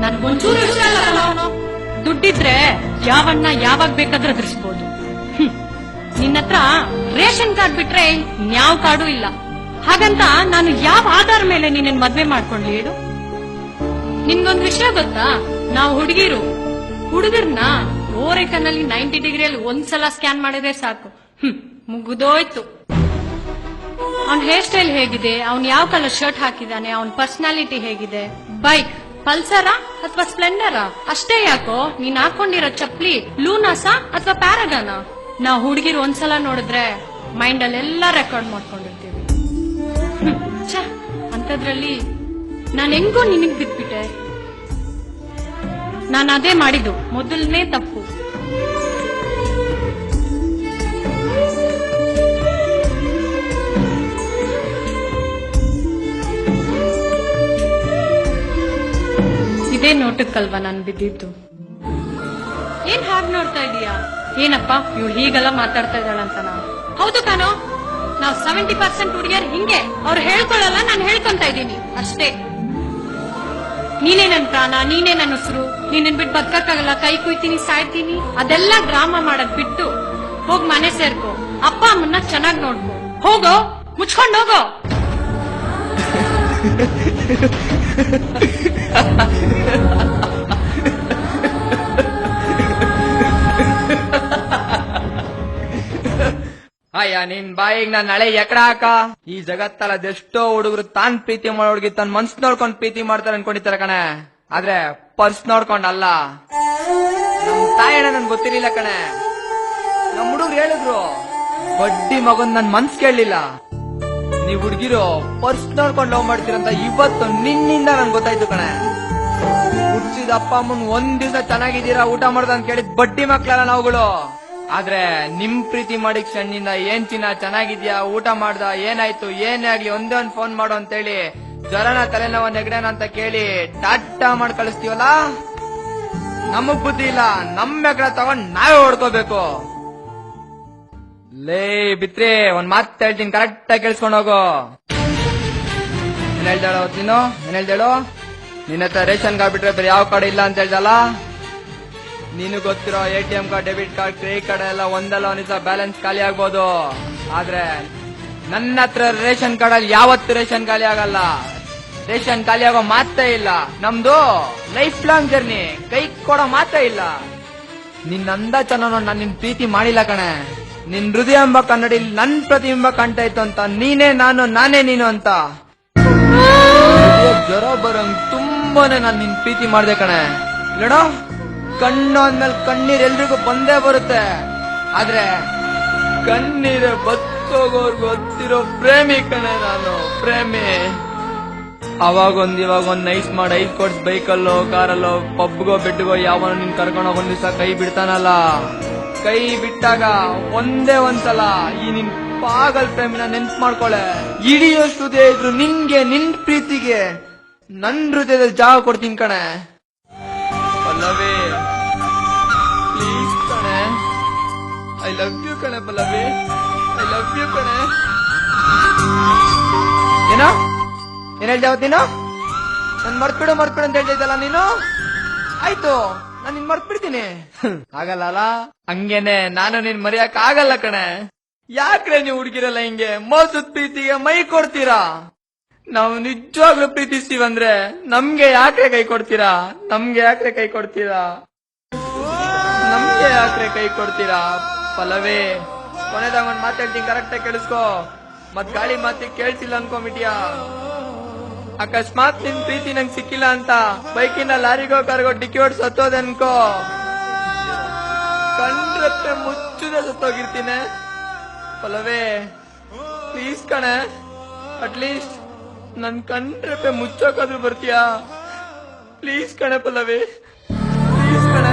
ನನ್ಗೊಂಚೂರು ಇಷ್ಟ ಇಲ್ಲ ಕಣೋ. ದುಡ್ಡಿದ್ರೆ ಯಾವನ್ನ ಯಾವಾಗ ಬೇಕಾದ್ರೂ ಎದುರಿಸಬಹುದು. ನಿನ್ನತ್ರ ರೇಷನ್ ಕಾರ್ಡ್ ಬಿಟ್ರೆ ಯಾವ ಕಾರ್ಡು ಇಲ್ಲ. ಹಾಗಂತ ನಾನು ಯಾವ ಆಧಾರ ಮೇಲೆ ನಿನ್ನ ಮದ್ವೆ ಮಾಡ್ಕೊಂಡ್ಲಿ ಹೇಳು? ನಿನ್ಗೊಂದ್ ವಿಷಯ ಗೊತ್ತಾ? ನಾವು ಹುಡುಗರ್ನ ಓರೆಕನ್ನಲ್ಲಿ 90 ಡಿಗ್ರಿಯಲ್ಲಿ ಒಂದ್ಸಲ ಸ್ಕ್ಯಾನ್ ಮಾಡಿದ್ರೆ ಸಾಕು, ಮುಗಿದೋಯ್ತು. ಅವನ್ ಹೇರ್ ಸ್ಟೈಲ್ ಹೇಗಿದೆ, ಅವ್ನ್ ಯಾವ ಕಲರ್ ಶರ್ಟ್ ಹಾಕಿದಾನೆ, ಅವನ್ ಪರ್ಸನಾಲಿಟಿ ಹೇಗಿದೆ, ಬೈಕ್ ಪಲ್ಸರಾ ಅಥವಾ ಸ್ಪ್ಲೆಂಡರಾ, ಅಷ್ಟೇ ಯಾಕೋ ನೀನ್ ಹಾಕೊಂಡಿರೋ ಚಪ್ಲಿ ಲೂನಾಸಾ ಅಥವಾ ಪ್ಯಾರಾಗಾನ. ನಾವು ಹುಡುಗಿರು ಒಂದ್ಸಲ ನೋಡಿದ್ರೆ ಮೈಂಡ್ ಅಲ್ಲೆಲ್ಲ ರೆಕಾರ್ಡ್ ಮಾಡ್ಕೊಂಡಿರ್ತೀವಿ. ಅಂತದ್ರಲ್ಲಿ ನಾನ್ ಹೆಂಗೋ ನಿನಗ್ ಬಿಟ್ಬಿಟ್ಟೆ. ನಾನು ಅದೇ ಮಾಡಿದ್ದು ಮೊದಲನೇ ತಪ್ಪು. ಇದೇ ನೋಟಕ್ಕಲ್ವಾ ನಾನು ಬಿದ್ದಿದ್ದು. ಏನ್ ಹಾಗೆ ನೋಡ್ತಾ ಇದೀಯಾ? ಏನಪ್ಪ ಇವಳು ಹೀಗೆಲ್ಲ ಮಾತಾಡ್ತಾ ಇದ್ದಾಳಂತ? ಹೌದು ಕಾನೋ, ನಾವು 70% ಹುಡುಗಿಯರು ಹಿಂಗೆ. ಅವ್ರು ಹೇಳ್ಕೊಳ್ಳಲ್ಲ, ನಾನು ಹೇಳ್ಕೊಂತ ಇದ್ದೀನಿ ಅಷ್ಟೇ. ನೀನೇ ನನ್ ಪ್ರಾಣ, ನೀನೇ ನನ್ನ ಉಸಿರು, ನೀನನ್ ಬಿಟ್ಟು ಬದುಕಕ್ಕಾಗಲ್ಲ, ಕೈ ಕುಯ್ತೀನಿ, ಸಾಯ್ತೀನಿ, ಅದೆಲ್ಲ ಡ್ರಾಮಾ ಮಾಡಕ್ ಬಿಟ್ಟು ಹೋಗ್ ಮನೆ ಸೇರ್ಕೋ. ಅಪ್ಪ ಅಮ್ಮನ್ನ ಚೆನ್ನಾಗ್ ನೋಡ್ಕೋ. ಹೋಗೋ, ಮುಚ್ಕೊಂಡ್ ಹೋಗೋ. ಅಯ್ಯ ನಿನ್ ಬಾಯಿಗ್ ನಾನ್ ನಾಳೆ ಎಕಡ ಹಾಕ. ಈ ಜಗತ್ತಲ್ಲ ಅದೆಷ್ಟೋ ಹುಡುಗರು ತಾನ್ ಪ್ರೀತಿ ಮಾಡೋಡ್ಗಿ ತನ್ ಮನ್ಸ್ ನೋಡ್ಕೊಂಡ್ ಪ್ರೀತಿ ಮಾಡ್ತಾರೆ ಅನ್ಕೊಂಡಿರ್ತಾರ ಕಣೆ, ಆದ್ರೆ ಪರ್ಸ್ ನೋಡ್ಕೊಂಡಲ್ಲ. ನಮ್ ತಾಯಣ್ಣ ನನ್ ಗೊತ್ತಿರ್ಲಿಲ್ಲ ಕಣೆ. ನಮ್ ಹುಡುಗರು ಹೇಳಿದ್ರು, ಬಡ್ಡಿ ಮಗನ್ ನನ್ ಮನ್ಸ್ ಕೇಳಲಿಲ್ಲ. ನೀವ್ ಹುಡ್ಗಿರು ಪರ್ಸ್ ನೋಡ್ಕೊಂಡ್ ಲವ್ ಮಾಡ್ತೀರಂತ ಇವತ್ತು ನಿನ್ನಿಂದ ನನ್ ಗೊತ್ತಾಯ್ತು ಕಣೆ. ಹುಡ್ಸಿದ ಅಪ್ಪ ಅಮ್ಮನ್ ಒಂದ್ ದಿವಸ ಚೆನ್ನಾಗಿದ್ದೀರಾ, ಊಟ ಮಾಡ್ದ ಅಂತ ಕೇಳಿದ್ ಬಡ್ಡಿ ಮಕ್ಳಲ್ಲ ನಾವುಗಳು. ಆದ್ರೆ ನಿಮ್ ಪ್ರೀತಿ ಮಾಡಿ ಕ್ಷಣಿಂದ ಏನ್ ಚಿನ್ನ ಚೆನ್ನಾಗಿದ್ಯಾ, ಊಟ ಮಾಡ್ದ, ಏನಾಯ್ತು, ಏನೇ ಆಗ್ಲಿ ಒಂದೇ ಒಂದ್ ಫೋನ್ ಮಾಡು ಅಂತೇಳಿ ಜ್ವರನ ತಲೆನೋವ ನೆಗಡನ ಅಂತ ಕೇಳಿ ಟಾಟಾ ಮಾಡಿ ಕಳಿಸ್ತೀವಲ್ಲ. ನಮಗ್ ಬುದ್ಧಿ ಇಲ್ಲ, ನಮ್ ಮೆಗಡ ತಗೊಂಡ್ ನಾವೇ ಹೊಡ್ಕೋಬೇಕು. ಲೇ ಬಿತ್ರಿ ಒಂದ್ ಮಾತ್ ಹೇಳ್ತೀನಿ, ಕರೆಕ್ಟ್ ಆಗಿ ಕೇಳಿಸ್ಕೊಂಡ್ ಹೋಗು. ಏನ್ ಹೇಳ್ದಾಳು ನೀನು? ಏನ್ ಹೇಳ್ದಾಳು? ನಿನ್ನ ಹತ್ರ ರೇಷನ್ ಕಾರ್ಡ್ ಬಿಟ್ರೆ ಬೇರೆ ಯಾವ ಕಾರ್ಡ್ ಇಲ್ಲ ಅಂತ ಹೇಳ್ದಲ್ಲ. ನೀನು ಗೊತ್ತಿರೋ ATM card, debit card, credit card ಎಲ್ಲ ಒಂದಲ್ಲ ಒಂದ್ ದಿವಸ ಬ್ಯಾಲೆನ್ಸ್ ಖಾಲಿ ಆಗ್ಬೋದು. ಆದ್ರೆ ನನ್ನ ಹತ್ರ ರೇಷನ್ ಕಾರ್ಡ್ ಅಲ್ಲಿ ಯಾವತ್ತು ರೇಷನ್ ಖಾಲಿ ಆಗಲ್ಲ. ರೇಷನ್ ಖಾಲಿ ಆಗೋ ಮಾತೇ ಇಲ್ಲ. ನಮ್ದು ಲೈಫ್ ಲಾಂಗ್ ಜರ್ನಿ, ಕೈ ಕೊಡೋ ಮಾತೇ ಇಲ್ಲ. ನಿನ್ ಅಂದ ಚೆನ್ನಾಗಿ ನಾನ್ ನಿನ್ ಪ್ರೀತಿ ಮಾಡಿಲ್ಲ ಕಣೆ. ನಿನ್ ಹೃದಯ ಎಂಬ ಕನ್ನಡಿ ನನ್ ಪ್ರತಿಬಿಂಬ ಕಾಣ್ತಾ ಇತ್ತು ಅಂತ ನೀನೇ ನಾನು, ನಾನೇ ನೀನು ಅಂತ ಜ್ವರ ಬರಂಗ್ ತುಂಬಾನೇ ನಾನ್ ನಿನ್ ಪ್ರೀತಿ ಮಾಡ್ದೆ ಕಣೆ. ಇಲ್ಲಡ ಕಣ್ಣು ಅಂದ್ಮೇಲೆ ಕಣ್ಣೀರ್ ಎಲ್ರಿಗೂ ಬಂದೇ ಬರುತ್ತೆ, ಆದ್ರೆ ಕಣ್ಣೀರ ಬತ್ತೋಗೋರ್ಗು ಗೊತ್ತಿರೋ ಪ್ರೇಮಿ ಕಣೆ ನಾನು, ಪ್ರೇಮಿ. ಅವಾಗೊಂದ್ ಇವಾಗೊಂದ್ ನೈಸ್ ಮಾಡಿ 5 ಕೋರ್ಸ್ ಬೈಕಲ್ಲೋ ಕಾರಲ್ಲೋ ಪಬ್ಗೋ ಬೆಡ್ಗೋ ಯಾವನೋ ನಿನ್ ಕರ್ಕೊಂಡೋಗ್ ಒಂದ್ ದಿವಸ ಕೈ ಬಿಡ್ತಾನಲ್ಲ. ಕೈ ಬಿಟ್ಟಾಗ ಒಂದೇ ಒಂದ್ಸಲ ಈ ನಿನ್ ಪಾಗಲ್ ಪ್ರೇಮಿನ ನೆನ್ಪು ಮಾಡ್ಕೊಳೆ. ಇಡಿಯೋಷ್ಟು ಹೃದಯ ಇದ್ರು ನಿನ್ಗೆ, ನಿನ್ ಪ್ರೀತಿಗೆ ನನ್ ಹೃದಯದಲ್ಲಿ ಜಾಗ ಕೊಡ್ತೀನಿ ಕಣೆ. ಪಲ್ಲವಿ ಪ್ಲೀಸ್ ಕಣೆ, ಐ ಲವ್ ಯು ಕಣೆ ಪಲ್ಲವಿ, ಐ ಲವ್ ಯು ಕಣೆ. ಏನೋ ಏನ್ ಹೇಳ್ದೆ ಅವತ್ತು ನೀನು? ನನ್ ಮರ್ತ್ಬಿಡು ಅಂತ ಹೇಳ್ತಿದ್ದಲ್ಲ ನೀನು. ಆಯ್ತು, ನಾನ್ ನಿನ್ ಮರ್ತ್ಬಿಡ್ತೀನಿ. ಆಗಲ್ಲ, ಹಂಗೇನೆ ನಾನು ನಿನ್ ಮರೆಯಕ್ ಆಗಲ್ಲ ಕಣೆ. ಯಾಕ್ರೆ ನೀವು ಹುಡುಗಿರಲ್ಲ ಹಿಂಗೆ ಮೋಸದ ಪ್ರೀತಿಗೆ ಮೈ ಕೊಡ್ತೀರಾ? ನಾವು ನಿಜವಾಗ್ಲೂ ಪ್ರೀತಿಸ್ತೀವಂದ್ರೆ ನಮ್ಗೆ ಯಾಕ್ರೆ ಕೈ ಕೊಡ್ತೀರಾ? ನಮ್ಗೆ ಯಾಕ್ರೆ ಕೈ ಕೊಡ್ತೀರಾ? ನಮ್ಗೆ ಯಾಕ್ರೆ ಕೈ ಕೊಡ್ತೀರಾ? ಪಲ್ಲವಿ ಕೊನೆದಾಗ ಒಂದ್ ಮಾತಾಡ್ತೀನಿ, ಕರೆಕ್ಟ್ ಆಗಿ ಕೇಳಿಸ್ಕೋ. ಮತ್ ಗಾಳಿ ಮಾತಿಗೆ ಕೇಳ್ಸಿಲ್ಲ ಅನ್ಕೊಂಬಿಟ್ಯಾ? ಅಕಸ್ಮಾತ್ ನಿನ್ ಪ್ರೀತಿ ನಂಗೆ ಸಿಕ್ಕಿಲ್ಲ ಅಂತ ಬೈಕಿನ ಲಾರಿಗೋ ಕಾರ್ಗೋ ಡಿಕ್ಕಿ ಹೊಡ್ ಸತ್ತೋದೆ ಅನ್ಕೋ, ಕಂಡ್ರತ್ತೆ ಮುಚ್ಚುದ ಸತ್ತೋಗಿರ್ತೀನಿ. ಪಲ್ಲವಿ ಪ್ಲೀಸ್ ಕಣೆ, ಅಟ್ಲೀಸ್ಟ್ ನನ್ ಕಂಡ್ರಪ್ಪೆ ಮುಚ್ಚೋಕಾದ್ರೂ ಬರ್ತೀಯಾ? ಪ್ಲೀಸ್ ಕಣೆ ಪಲ್ಲವಿ, ಪ್ಲೀಸ್ ಕಣೆ.